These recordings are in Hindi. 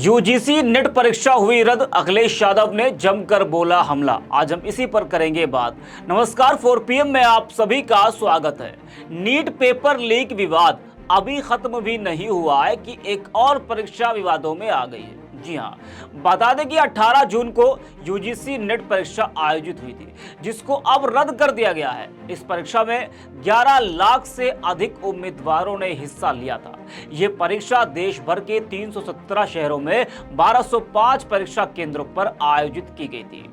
यूजीसी नेट परीक्षा हुई रद्द, अखिलेश यादव ने जमकर बोला हमला। आज हम इसी पर करेंगे बात। नमस्कार, 4 PM में आप सभी का स्वागत है। नीट पेपर लीक विवाद अभी खत्म भी नहीं हुआ है कि एक और परीक्षा विवादों में आ गई है। जी हाँ, बता दें कि 18 जून को यूजीसी नेट परीक्षा आयोजित हुई थी, जिसको अब रद्द कर दिया गया है। इस परीक्षा में 11 लाख से अधिक उम्मीदवारों ने हिस्सा लिया था। ये परीक्षा देश भर के 317 शहरों में 1205 परीक्षा केंद्रों पर आयोजित की गई थी।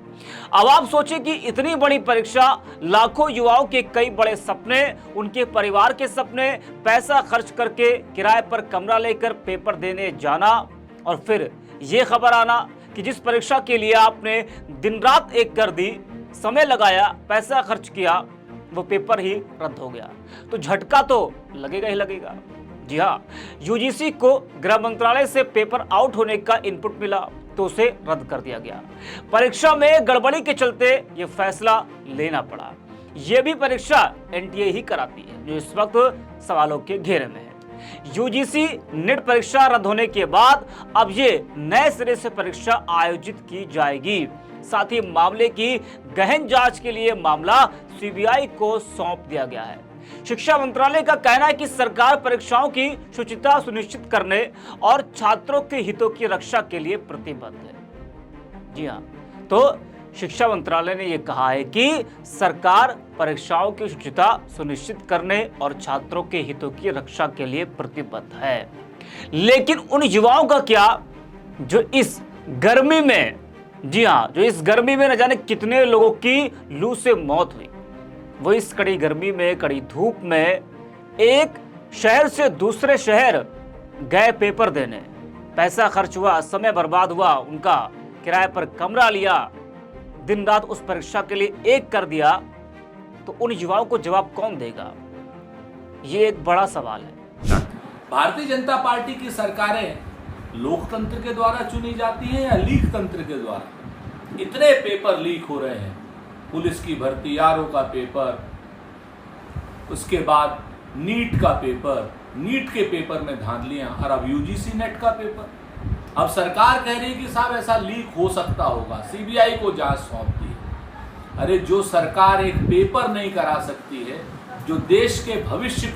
अब आप सोचें कि इतनी बड़ी परीक्षा, लाखों युवाओं के कई बड़े सपने, उनके परिवार के सपने, पैसा खर्च करके किराए पर कमरा लेकर पेपर देने जाना, और फिर ये खबर आना कि जिस परीक्षा के लिए आपने दिन रात एक कर दी, समय लगाया, पैसा खर्च किया, वो पेपर ही रद्द हो गया, तो झटका तो लगेगा ही लगेगा। जी हाँ, यूजीसी को गृह मंत्रालय से पेपर आउट होने का इनपुट मिला तो उसे रद्द कर दिया गया। परीक्षा में गड़बड़ी के चलते ये फैसला लेना पड़ा। ये भी परीक्षा एनटीए ही कराती है, जो इस वक्त सवालों के घेरे में है। यूजीसी नेट परीक्षा रद्द होने के बाद अब ये नए सिरे से परीक्षा आयोजित की जाएगी। साथ ही मामले की गहन जांच के लिए मामला सीबीआई को सौंप दिया गया है। शिक्षा मंत्रालय का कहना है कि सरकार परीक्षाओं की शुचिता सुनिश्चित करने और छात्रों के हितों की रक्षा के लिए प्रतिबद्ध है। जी हाँ, तो शिक्षा मंत्रालय ने यह कहा है कि सरकार परीक्षाओं की शुचिता सुनिश्चित करने और छात्रों के हितों की रक्षा के लिए प्रतिबद्ध है। लेकिन उन युवाओं का क्या जो इस गर्मी में, जी हाँ, जो इस गर्मी में न जाने कितने लोगों की लू से मौत हुई। वो इस कड़ी गर्मी में, कड़ी धूप में एक शहर से दूसरे शहर गए पेपर देने, पैसा खर्च हुआ, समय बर्बाद हुआ, उनका किराए पर कमरा लिया, दिन रात उस परीक्षा के लिए एक कर दिया, तो उन युवाओं को जवाब कौन देगा? ये एक बड़ा सवाल है। भारतीय जनता पार्टी की सरकारें लोकतंत्र के द्वारा चुनी जाती हैं या लीक तंत्र के द्वारा? इतने पेपर लीक हो रहे हैं, पुलिस की भर्ती, आरओ का पेपर, उसके बाद नीट का पेपर, नीट के पेपर में धांधलियां, और अब यूजीसी नेट का पेपर। अब सरकार कह रही है कि साहब ऐसा लीक हो सकता होगा, सीबीआई को जांच सौंप दी। अरे जो सरकार एक पेपर नहीं करा सकती है, जो देश के भविष्य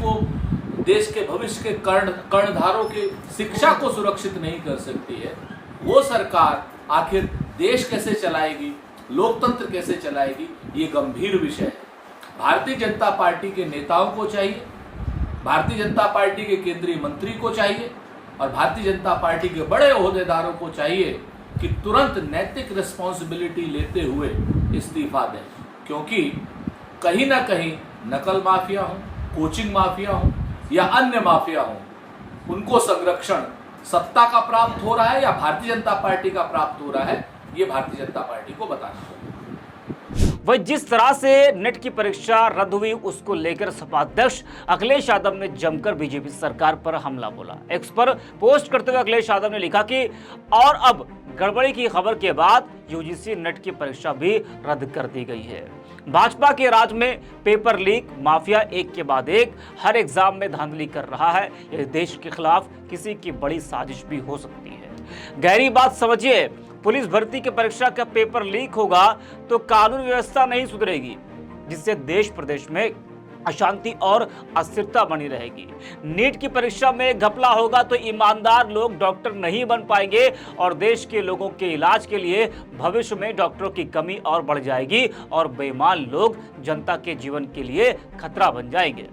के कर्णधारों के शिक्षा को सुरक्षित नहीं कर सकती है, वो सरकार आखिर देश कैसे चलाएगी, लोकतंत्र कैसे चलाएगी? ये गंभीर विषय है। भारतीय जनता पार्टी के नेताओं को चाहिए, भारतीय जनता पार्टी के केंद्रीय मंत्री को चाहिए और भारतीय जनता पार्टी के बड़े ओहदेदारों को चाहिए कि तुरंत नैतिक रिस्पॉन्सिबिलिटी लेते हुए इस्तीफा दें, क्योंकि कहीं ना कहीं नकल माफिया हो, कोचिंग माफिया हो या अन्य माफिया हो, उनको संरक्षण सत्ता का प्राप्त हो रहा है या भारतीय जनता पार्टी का प्राप्त हो रहा है, ये भारतीय जनता पार्टी को बताना होगा। वह जिस तरह से नेट की परीक्षा रद्द हुई, उसको लेकर सपा अध्यक्ष अखिलेश यादव ने जमकर बीजेपी सरकार पर हमला बोला। एक्स पर पोस्ट करते हुए अखिलेश यादव ने लिखा कि और अब गड़बड़ी की खबर के बाद यूजीसी नेट की परीक्षा भी रद्द कर दी गई है। भाजपा के राज में पेपर लीक माफिया एक के बाद एक हर एग्जाम में धांधली कर रहा है। यह देश के खिलाफ किसी की बड़ी साजिश भी हो सकती है। गहरी बात समझिए, पुलिस भर्ती की परीक्षा का पेपर लीक होगा तो कानून व्यवस्था नहीं सुधरेगी, जिससे देश प्रदेश में अशांति और अस्थिरता बनी रहेगी। नीट की परीक्षा में घपला होगा तो ईमानदार लोग डॉक्टर नहीं बन पाएंगे और देश के लोगों के इलाज के लिए भविष्य में डॉक्टरों की कमी और बढ़ जाएगी और बेईमान लोग जनता के जीवन के लिए खतरा बन जाएंगे।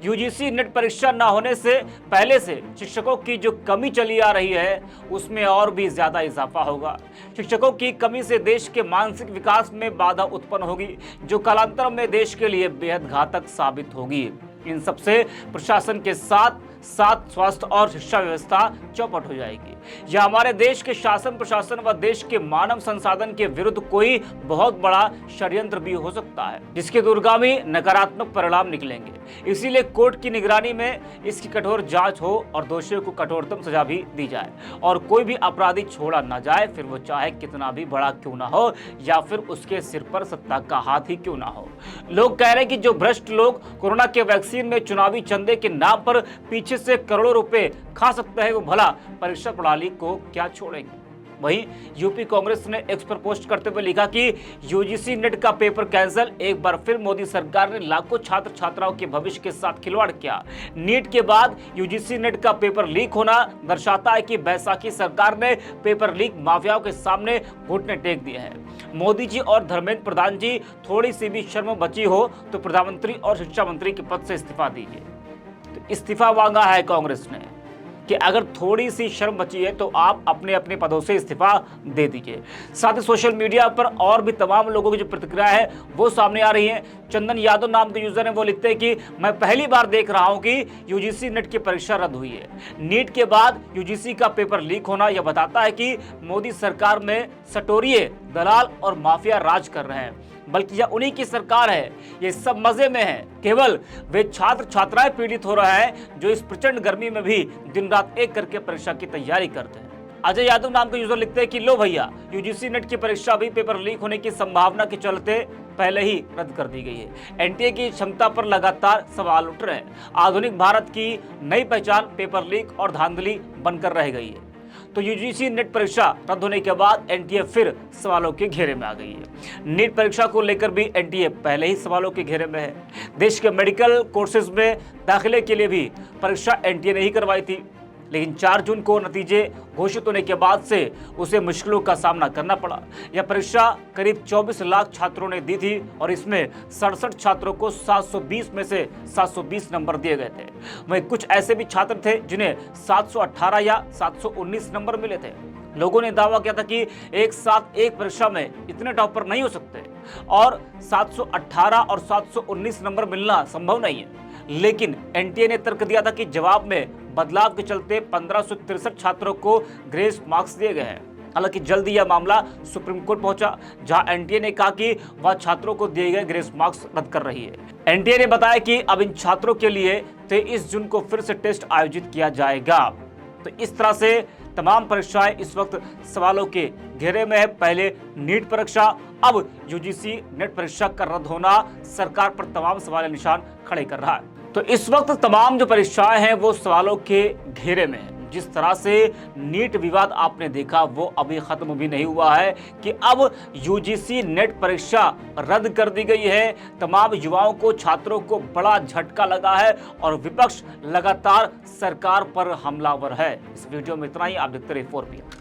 यूजीसी नेट परीक्षा न होने से पहले से शिक्षकों की जो कमी चली आ रही है, उसमें और भी ज्यादा इजाफा होगा। शिक्षकों की कमी से देश के मानसिक विकास में बाधा उत्पन्न होगी, जो कालांतर में देश के लिए बेहद घातक साबित होगी। इन सबसे प्रशासन के साथ साथ स्वास्थ्य और शिक्षा व्यवस्था चौपट हो जाएगी। यह हमारे देश के शासन प्रशासन व देश के मानव संसाधन के विरुद्ध कोई बहुत बड़ा षड्यंत्र भी हो सकता है, जिसके दूरगामी नकारात्मक परिणाम निकलेंगे। इसीलिए कोर्ट की निगरानी में इसकी कठोर जांच हो और दोषियों को कठोरतम सजा भी दी जाए और कोई भी अपराधी छोड़ा न जाए, फिर वो चाहे कितना भी बड़ा क्यों ना हो या फिर उसके सिर पर सत्ता का हाथ ही क्यों ना हो। लोग कह रहे हैं कि जो भ्रष्ट लोग कोरोना के वैक्सीन में चुनावी चंदे के नाम पर पीछे भविष्य से करोड़ों रुपए खा सकते हैं, वो भला परीक्षा प्रणाली को क्या छोड़ेंगे। वहीं यूपी कांग्रेस ने एक्स पर पोस्ट करते हुए लिखा कि यूजीसी नेट का पेपर कैंसिल, एक बार फिर मोदी सरकार ने लाखों छात्र छात्राओं के भविष्य के साथ खिलवाड़ किया। नीट के बाद यूजीसी नेट का पेपर लीक होना दर्शाता है कि बैसाखी सरकार ने पेपर लीक माफियाओं के सामने घुटने टेक दिए हैं। मोदी जी और धर्मेंद्र प्रधान जी, थोड़ी सी भी शर्म बची हो तो प्रधानमंत्री और शिक्षा मंत्री के पद से इस्तीफा दीजिए। तो इस्तीफा मांगा है कांग्रेस ने कि अगर थोड़ी सी शर्म बची है तो आप अपने अपने पदों से इस्तीफा दे दीजिए। साथ ही सोशल मीडिया पर और भी तमाम लोगों की जो प्रतिक्रिया है वो सामने आ रही है। चंदन यादव नाम के यूजर है, वो लिखते हैं कि मैं पहली बार देख रहा हूं कि यूजीसी नेट की परीक्षा रद्द हुई है। नीट के बाद यूजीसी का पेपर लीक होना यह बताता है कि मोदी सरकार में सटोरिये, दलाल और माफिया राज कर रहे हैं, बल्कि यह उन्हीं की सरकार है। ये सब मजे में है, केवल वे छात्र छात्राएं पीड़ित हो रहे हैं जो इस प्रचंड गर्मी में भी दिन रात एक करके परीक्षा की तैयारी करते हैं। अजय यादव नाम के यूजर लिखते हैं कि लो भैया, यूजीसी नेट की परीक्षा भी पेपर लीक होने की संभावना के चलते पहले ही रद्द कर दी गई है। एनटीए की क्षमता पर लगातार सवाल उठ रहे हैं। आधुनिक भारत की नई पहचान पेपर लीक और धांधली बनकर रह गई है। तो यूजीसी नेट परीक्षा रद्द होने के बाद एनटीए फिर सवालों के घेरे में आ गई है। नीट परीक्षा को लेकर भी एनटीए पहले ही सवालों के घेरे में है। देश के मेडिकल कोर्सेज में दाखिले के लिए भी परीक्षा एनटीए ने ही करवाई थी, लेकिन 4 जून को नतीजे घोषित होने के बाद से उसे मुश्किलों का सामना करना पड़ा। यह परीक्षा करीब 24 लाख छात्रों ने दी थी और इसमें 67 छात्रों को 720 में से 720 नंबर दिए गए थे। वहीं कुछ ऐसे भी छात्र थे जिन्हें 718 या 719 नंबर मिले थे। लोगों ने दावा किया था कि एक साथ एक परीक्षा में इतने टॉपर नहीं हो सकते और 718 और 719 नंबर मिलना संभव नहीं है। लेकिन एनटीए ने तर्क दिया था कि जवाब में बदलाव के चलते 1563 छात्रों को ग्रेस मार्क्स दिए गए हैं। हालांकि जल्द ही यह मामला सुप्रीम कोर्ट पहुंचा, जहां एनटीए ने कहा कि वह छात्रों को दिए गए ग्रेस मार्क्स रद्द कर रही है। एनटीए ने बताया कि अब इन छात्रों के लिए 23 जून को फिर से टेस्ट आयोजित किया जाएगा। तो इस तरह से तमाम परीक्षाएं इस वक्त सवालों के घेरे में है। पहले नीट परीक्षा, अब यूजीसी नेट परीक्षा का रद्द होना सरकार पर तमाम सवाल निशान खड़े कर रहा है। तो इस वक्त तमाम जो परीक्षाएं हैं वो सवालों के घेरे में है। जिस तरह से नीट विवाद आपने देखा वो अभी खत्म भी नहीं हुआ है कि अब यूजीसी नेट परीक्षा रद्द कर दी गई है। तमाम युवाओं को, छात्रों को बड़ा झटका लगा है और विपक्ष लगातार सरकार पर हमलावर है। इस वीडियो में इतना ही। आप देखते रहिए 4PM।